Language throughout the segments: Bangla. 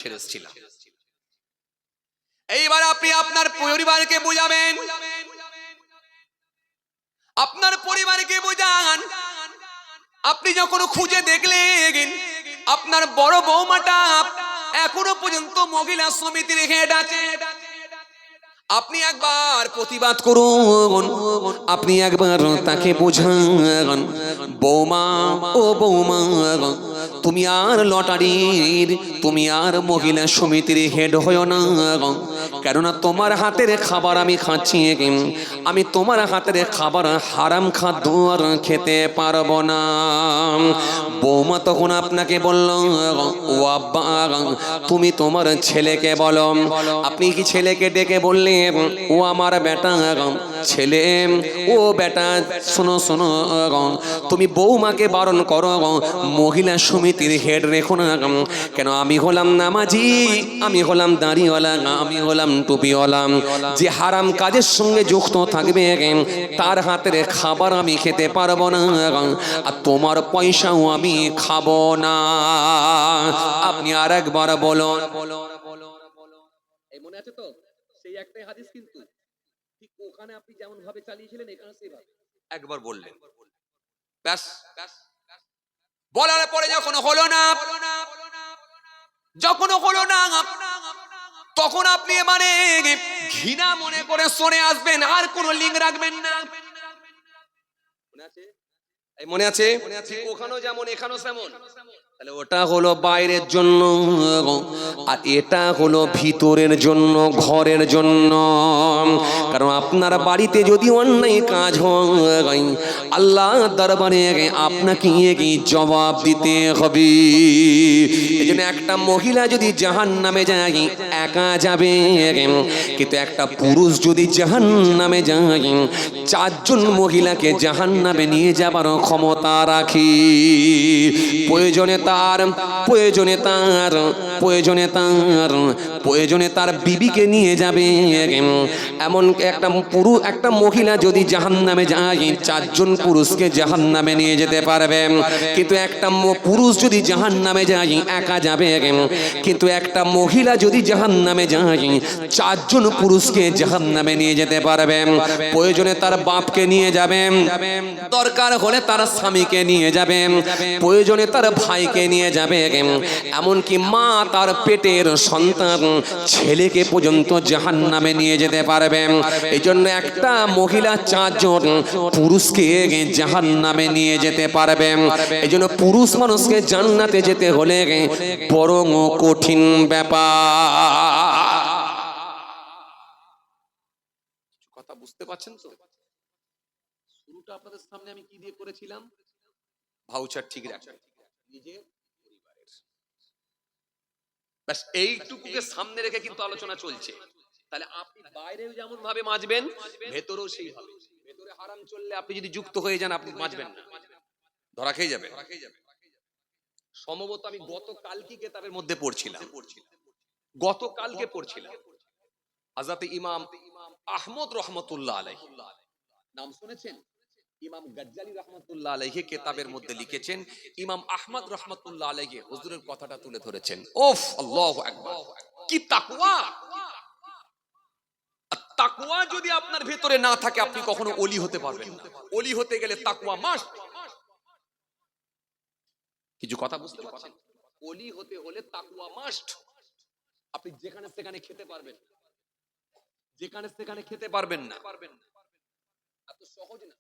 ছেড়েছিলাম। এইবার আপনি আপনার পরিবারকে বুঝাবেন, আপনার পরিবারকে বুঝান। আপনি যখন খুঁজে দেখলেন আপনার বড় বৌমাটা এখনো পর্যন্ত মহিলা সমিতির হেড আছে, আপনি একবার প্রতিবাদ করুন, আপনি একবার তাকে বোঝান, বৌমা ও বৌমা, তুমি আর লটারির, তুমি আর মহিলা সমিতির হেড হয়ো না, কেননা তোমার হাতের খাবার আমি খাচ্ছি, আমি তোমার হাতের খাবার হারাম খাদ্য আর খেতে পারবো না। বৌমা তখন আপনাকে বলল, ও আব্বা, তুমি তোমার ছেলেকে বলো। আপনি কি ছেলেকে ডেকে বললেন, ও আমার বেটা ছেলে, ও বেটা শোনো শোনো, তুমি বৌমাকে বারণ করো, মহিলা সমিতির হেড রেখো না, কেন আমি হলাম নামাজি, আমি হলাম দাড়িওয়ালা, আমি হলাম টুপিওয়ালা, যে হারাম কাজের সঙ্গে যুক্ত থাকবে তার হাতের খাবার আমি খেতে পারবো না, আর তোমার পয়সাও আমি খাবো না। আপনি আর একবার বলুন। এই মনে আছে তো সেই একটাই হাদিস, কিন্তু ঠিক ওখানে আপনি যেমন ভাবে চালিয়েছিলেন এখানে সেইভাবে একবার বললেন, ব্যাস। বলার পরে যখন হলো না, যখন হলো না, তখন আপনি মানে ঘৃণা মনে করে সরে আসবেন, আর কোনো লিঙ্ক রাখবেন না। মনে আছে? মনে আছে? ওখানেও যেমন এখানেও তেমন। তাহলে ওটা হলো বাইরের জন্য, আর এটা হলো ভিতরের জন্য, ঘরের জন্য। কারণ আপনার বাড়িতে যদি অন্যায় কাজ হয়, আল্লাহ দরবারে আপনাকে জবাব দিতে হবে। এজন্য একটা মহিলা যদি জাহান্নামে যায় একা যাবে, কিন্তু একটা পুরুষ যদি জাহান্নামে যায় চারজন মহিলাকে জাহান্নামে নিয়ে যাবার ক্ষমতা রাখি। প্রয়োজনে তার বিবিকে নিয়ে যাবে। এমন একটা মহিলা যদি জাহান্নামে যায় চারজন পুরুষকে জাহান্নামে নিয়ে যেতে পারবে, কিন্তু একটা পুরুষ যদি জাহান্নামে যায় একা যাবে, কিন্তু একটা মহিলা যদি জাহান্নামে যায় চারজন পুরুষকে জাহান্নামে নিয়ে যেতে পারবে। প্রয়োজনে তার বাপকে নিয়ে যাবে, দরকার হলে তার স্বামীকে নিয়ে যাবে, প্রয়োজনে তার ভাইকে নিয়ে যাবে, এমনকি মা তার পেটের সন্তান ছেলেকে পর্যন্ত জাহান্নামে নিয়ে যেতে পারবে। এই জন্য একটা মহিলা চারজন পুরুষকে জাহান্নামে নিয়ে যেতে পারবে। এই জন্য পুরুষ মানুষকে জান্নাতে যেতে হলে বরং কঠিন ব্যাপার। কথা বুঝতে পারছেন তো? শুরুটা আপনাদের সামনে আমি কি দিয়ে করেছিলাম? ভাউচার ঠিক রাখা, নিজে পরিবারের, ব্যাস এইটুকুকে সামনে রেখে কিন্তু আলোচনা চলছে। তাহলে আপনি বাইরেও যেমন ভাবে মাজবেন, ভেতরেও সেই হবে। ভেতরে হারাম চললে আপনি যদি যুক্ত হয়ে যান আপনি মাজবেন না, ধরা খেয়ে যাবে। সম্ভবত আমি গতকালকে কিতাবের মধ্যে পড়ছিলাম, হযরত ইমাম আহমদ রহমতুল্লাহ আলাইহি, নাম শুনেছেন? ইমাম গাজ্জালি রহমতুল্লাহ আলাইহি কিতাবের মধ্যে লিখেছেন, ইমাম আহমদ রহমতুল্লাহ আলাইহি হুজুরের কথাটা তুলে ধরেছেন। ওফ, আল্লাহু আকবার, কি তাকওয়া! তাকওয়া যদি আপনার ভেতরে না থাকে আপনি কখনো ওলি হতে পারবেন না। ওলি হতে গেলে তাকওয়া মাস্ট। কিছু কথা বুঝতে পারছেন? ওলি হতে হলে তাকওয়া মাস্ট। আপনি যেখানে সেখানে খেতে পারবেন না, যেখানে সেখানে খেতে পারবেন না, এত সহজ না।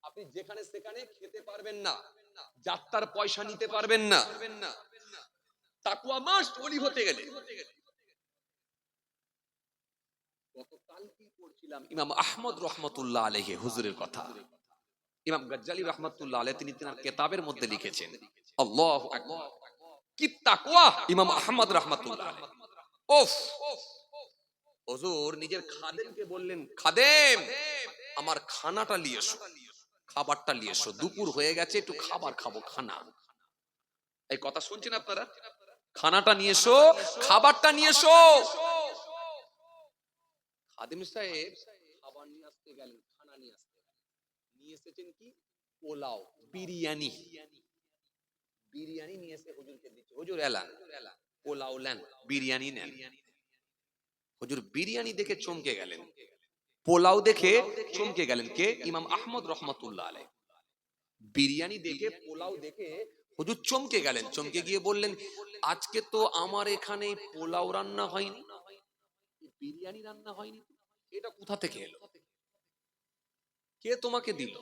আপনি যেখানে সেখানে খেতে পারবেন না, যাত্রার পয়সা নিতে পারবেন না, তাকওয়া মাস্ট ওলি হতে গেলে। গতকাল কি পড়ছিলাম ইমাম আহমদ রহমতুল্লাহ আলাইহি হুজুরের কথা। ইমাম গাজ্জালি রহমতুল্লাহ আলাইহি তিনি তার কিতাবের মধ্যে লিখেছেন, আল্লাহু আকবার, কি তাকওয়া ইমাম আহমদ রহমতুল্লাহ আলাইহি। ওফ, হুজুর নিজের খাদেমকে বললেন, খাদেম আমার খানাটা নিয়ে এসো, খাবারটা নিয়ে এসো, দুপুর হয়ে গেছে, একটু খাবার খাবো, খানা। এই কথা শুনছেন আপনারা? খানাটা নিয়ে এসো, খাবারটা নিয়ে এসো। খাদেম সাহেব খাবার নিয়ে আসতে গেলেন, খানা নিয়ে আসতে গেলেন, নিয়ে এসেছেন কি? পোলাও, বিরিয়ানি। বিরিয়ানি নিয়ে এসে হুজুরকে দিচ্ছে, হুজুর এলান। পোলাও নেন, বিরিয়ানি নেন। হুজুর বিরিয়ানি দেখে চমকে গেলেন, পোলাও দেখে চমকে গেলেন। কে? ইমাম আহমদ রহমাতুল্লাহ আলাইহি। বিরিয়ানি দেখে পোলাও দেখে হুজুর চমকে গেলেন। চমকে গিয়ে বললেন, আজকে তো আমার এখানে পোলাও রান্না হয়নি, বিরিয়ানি রান্না হয়নি, এটা কোথা থেকে এলো? কে তোমাকে দিল?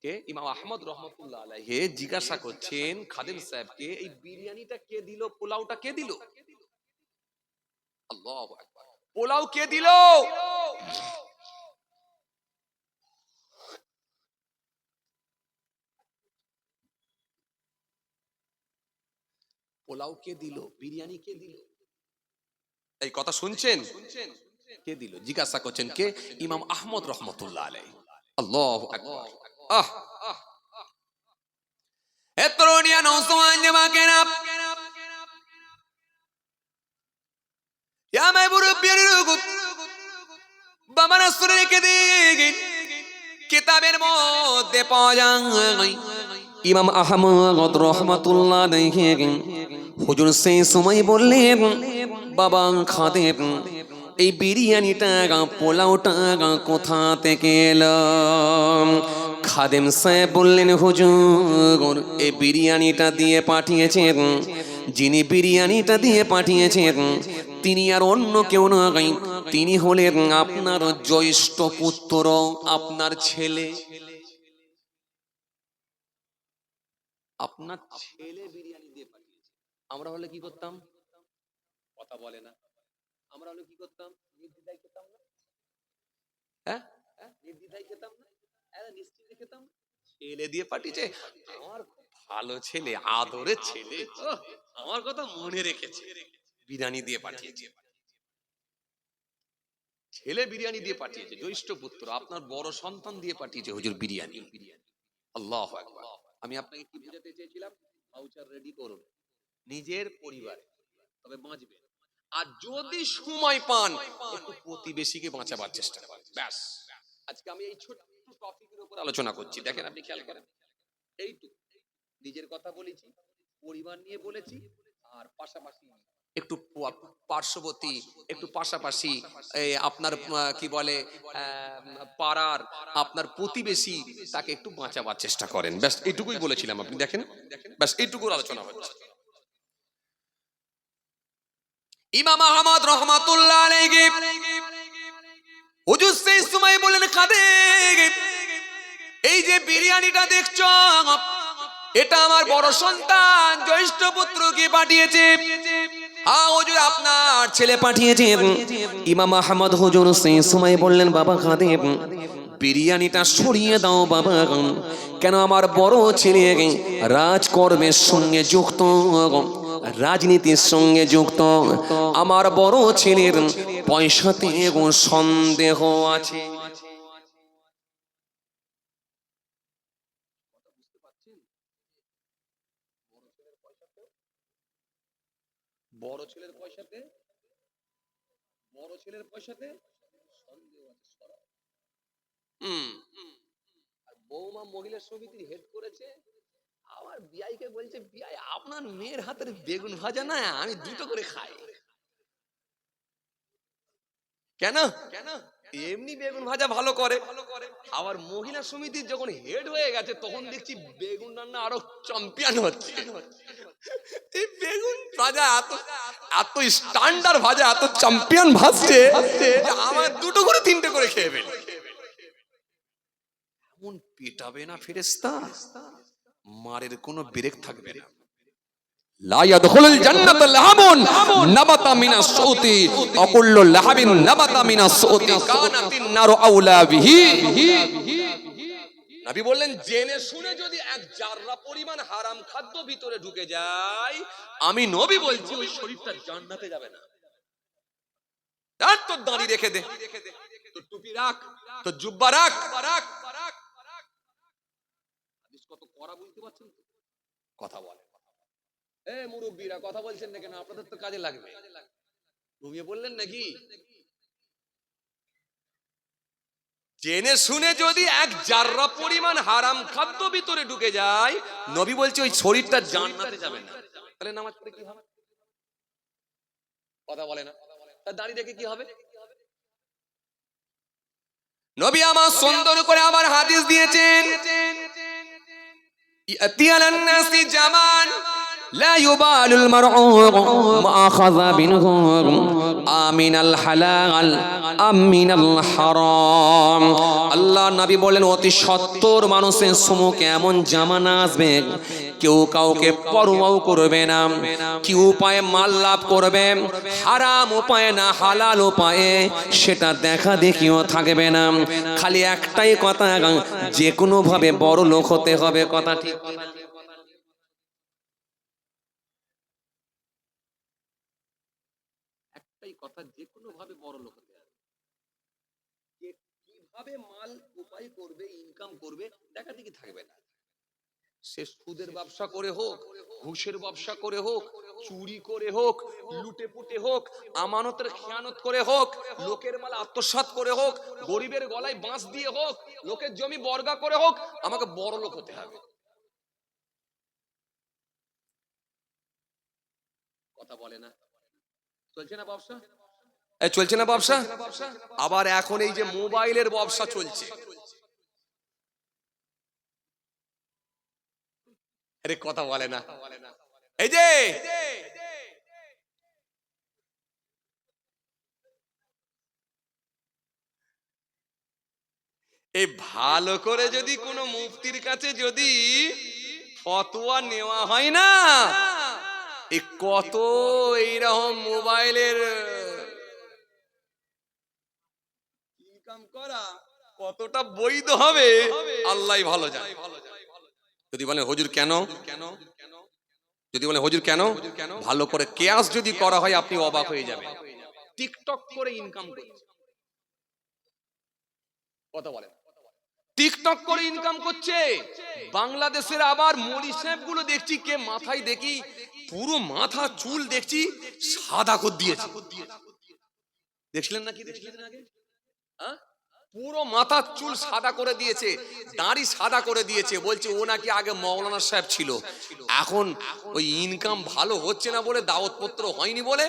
কে? ইমাম আহমদ রহমাতুল্লাহ আলাইহি জিজ্ঞাসা করছেন খাদেম সাহেবকে, এই বিরিয়ানিটা কে দিল, পোলাওটা কে দিল? আল্লাহু আকবার। পোলাও কে দিল? পোলাও কে দিল, বিরিয়ানি কে দিল? এই কথা শুনছেন? কে দিল জিজ্ঞাসা করছেন কে? ইমাম আহমদ রহমাতুল্লাহ আলাইহি। আল্লাহু আকবার। আহ এ তরুণিয়া নওজওয়ান জামাকেরা, ইয়া মাই মুরব্বিয়ার রুকুব, বাবারা শুনে রেখে দিন, কিতাবের মধ্যে পাওয়া যায় ইমাম আহমদ রহমাতুল্লাহ আলাইহি হুজুর সেই সময় বললেন, বাবা খাদেম, এই বিরিয়ানিটা পোলাওটা কোথা থেকে এলো? খাদেম সাহেব বললেন, হুজুর এই বিরিয়ানিটা দিয়ে পাঠিয়েছেন, যিনি বিরিয়ানিটা দিয়ে পাঠিয়েছেন তিনি আর অন্য কেউ নয়, তিনি হলেন আপনার জ্যৈষ্ঠ পুত্র, আপনার ছেলে। আপনার ছেলে বিরিয়ানি দিয়ে পাঠিয়েছে। আমরা হলে কি করতাম? কথা বলে না। আমরা হলে কি করতাম? নির্দ্বিধায় খেতাম না? হ্যাঁ, নির্দ্বিধায় খেতাম না? নিশ্চিন্তে খেতাম। ছেলে দিয়ে পাঠিয়েছে, আমার খুব ভালো ছেলে, আদরের ছেলে, আমার কথা মনে রেখেছে, বিরিয়ানি দিয়ে পাঠিয়েছে। ছেলে বিরিয়ানি দিয়ে পাঠিয়েছে, জ্যৈষ্ঠ পুত্র আপনার বড় সন্তান দিয়ে পাঠিয়েছে হুজুর বিরিয়ানি। আল্লাহু আকবার। আমি আপনাকে কি বোঝাতে চেয়েছিলাম? ভাউচার রেডি করুন নিজের পরিবারে, তবে বাঁচবেন। আর যদি সময় পান একটু প্রতিবেশীকে বাঁচাবার চেষ্টা করেন, ব্যাস। আজকে আমি এই ছোট্ট টপিকের উপর আলোচনা করছি, দেখেন আপনি খেয়াল করেন, এইটুকু নিজের কথা বলেছি, পরিবার নিয়ে বলেছি, আর পাশাপাশি একটু পার্শ্ববর্তী, একটু পাশাপাশি আপনার কি বলে পাড়ার আপনার প্রতিবেশী, তাকে একটু বাঁচাবার চেষ্টা করেন, ব্যাস এইটুকুই বলেছিলাম। আপনি দেখেন, ব্যাস এইটুকুর আলোচনা হচ্ছে। ইমাম আহমদ রহমাতুল্লাহ আলাইহি হুজুর সেই সময় বলেন, খাদেম এই যে বিরিয়ানিটা দেখছো, এটা আমার বড় সন্তান জ্যৈষ্ঠ পুত্রকে পাঠিয়েছে। হ্যাঁ হুজুর, আপনার ছেলে পাঠিয়েছে। ইমাম আহমদ হুজুর সেই সময় বললেন, বাবা খাদেম বিরিয়ানিটা সরিয়ে দাও বাবা, কেন আমার বড় ছেলে রাজকর্মের সঙ্গে যুক্ত, রাজনীতির সঙ্গে যুক্ত, আমার বড় ছেলের পয়সাতে সন্দেহ আছে। বড় ছেলের পয়সাতে, বড় ছেলের পয়সাতে সন্দেহ আছে। আর বৌমা মহিলা সমিতির হেড করেছে, আমার বিয়াইকে বলছে, বিয়াই আপনার মেয়ের হাতের বেগুন ভাজা না আমি দুটো করে খাই। কেন? এমনি বেগুন ভাজা ভালো করে, আবার মহিলা সমিতির যখন হেড হয়ে গেছে তখন দেখছি বেগুন রান্না আরো চ্যাম্পিয়ন হচ্ছে। এই বেগুন ভাজা এত স্ট্যান্ডার্ড ভাজা, এত চ্যাম্পিয়ন ভাজছে, আমার দুটো করে তিনটে করে খেয়ে ফেলে। এমন পেটাবে না ফেরেশতা, মারের কোনো ব্রেক থাকবে না। লা ইয়াদখুলুল জান্নাতা লাহাবুন নাবাতা মিনাস সাউতি ওয়া কুল্লু লাহাবিন নাবাতা মিনাস সাউতি কানাতিন নারু আউলা বিহি। নবী বললেন, জেনে শুনে যদি এক জাররা পরিমাণ হারাম খাদ্য ভিতরে ঢুকে যায়, আমি নবী বলছি ওই শরীরটা জান্নাতে যাবে না। তার তো দাড়ি রেখে দে, তো টুপি রাখ, তো জুব্বা রাখ, হাদিস কত কড়া বুঝতে পারছেন তো? কথা বলে, এ মুরব্বীরা কথা বলছেন না কেন? আপনাদের তো কাজে লাগবে। ঘুমিয়ে বললেন নাকি? জেনে শুনে যদি এক জাররা পরিমাণ হারাম খাদ্য ভিতরে ঢুকে যায়, নবী বলছে ওই শরীরটা জান্নাতে যাবে না। তাহলে নামাজ পড়ে কি হবে? কথা বলে না, তার দাড়ি রেখে কি হবে? নবী আমার সুন্দর করে আমার হাদিস দিয়েছেন, ইয়াতিয়ালান নাসি জামান লা ইউবালুল মারউ মা আখাযা মিনহু আমিনাল হালাল আমিনাল হারাম। আল্লাহ নবী বলেন অতি সত্তর মানুষের সম্মুখে এমন জামানা আসবে কেউ কাউকে পরোয়াও করবে না, কি উপায়ে মাল লাভ করবে, হারাম উপায়ে না হালাল উপায়ে, সেটা দেখা দেখিও থাকবে না। খালি একটাই কথা, যে কোনো ভাবে বড় লোক হতে হবে। কথা ঠিক? একটাই কথা, যে কোনো ভাবে বড় লোক হতে হবে। কিভাবে মাল উপায় করবে, ইনকাম করবে, দেখা দেখি থাকবে না। সে সুদের ব্যবসা করে হোক, ঘুষের ব্যবসা করে হোক, চুরি করে হোক, লুটে পুটে হোক, আমানতের খেয়ানত করে হোক, লোকের মাল আত্মসাৎ করে হোক, গরিবের গলায় বাঁশ দিয়ে হোক, লোকের জমি বর্গা করে হোক, আমাকে বড় লোক হতে হবে। কথা বলে না? চলছে না ব্যবসা? চলছে না ব্যবসা? আবার এখন এই যে মোবাইলের ব্যবসা চলছে, আরে কথা বলে না? এই যে এই ভালো করে যদি কোনো মুফতির কাছে যদি ফতোয়া নেওয়া হয় না, এই কত এইরকম মোবাইলের ইনকাম করা কতটা বৈধ হবে আল্লাহই ভালো জানে। যদি বলেন হুজুর কেন, যদি বলেন হুজুর কেন, ভালো করে কিয়াস যদি করা হয় আপনি অবাক হয়ে যাবেন। টিকটক করে ইনকাম করছে। কথা বলেন? টিকটক করে ইনকাম করছে। বাংলাদেশের আবার মলি সাহেব গুলো দেখছি, কে মাথায় দেখি পুরো মাথা চুল দেখছি সাদা করে দিয়েছে। দেখছিলেন নাকি? দেখছিলেন আগে? পুরো মাথা চুল সাদা করে দিয়েছে, দাড়ি সাদা করে দিয়েছে। বলছে ও নাকি আগে মৌলানা সাহেব ছিল, এখন ওই ইনকাম ভালো হচ্ছে না বলে, দাওয়াত পত্র হয়নি বলে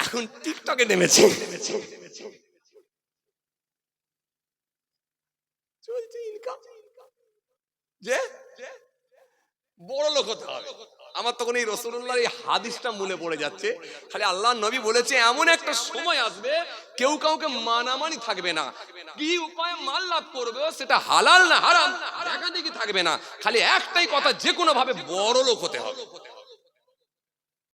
এখন টিকটকে নেমেছে। চলছে ইনকাম, যে বড় লোক হতে হবে। আমার তখন এই রাসূলুল্লাহর এই হাদিসটা মনে পড়ে যাচ্ছে। খালি আল্লাহর নবী বলেছে এমন একটা সময় আসবে কেউ কাউকে মানামানি থাকবে না, কি উপায়ে মাল লাভ করবে সেটা হালাল না হারাম দেখা দেখি থাকবে না। খালি একটাই কথা, যে কোনো ভাবে বড় লোক হতে হবে।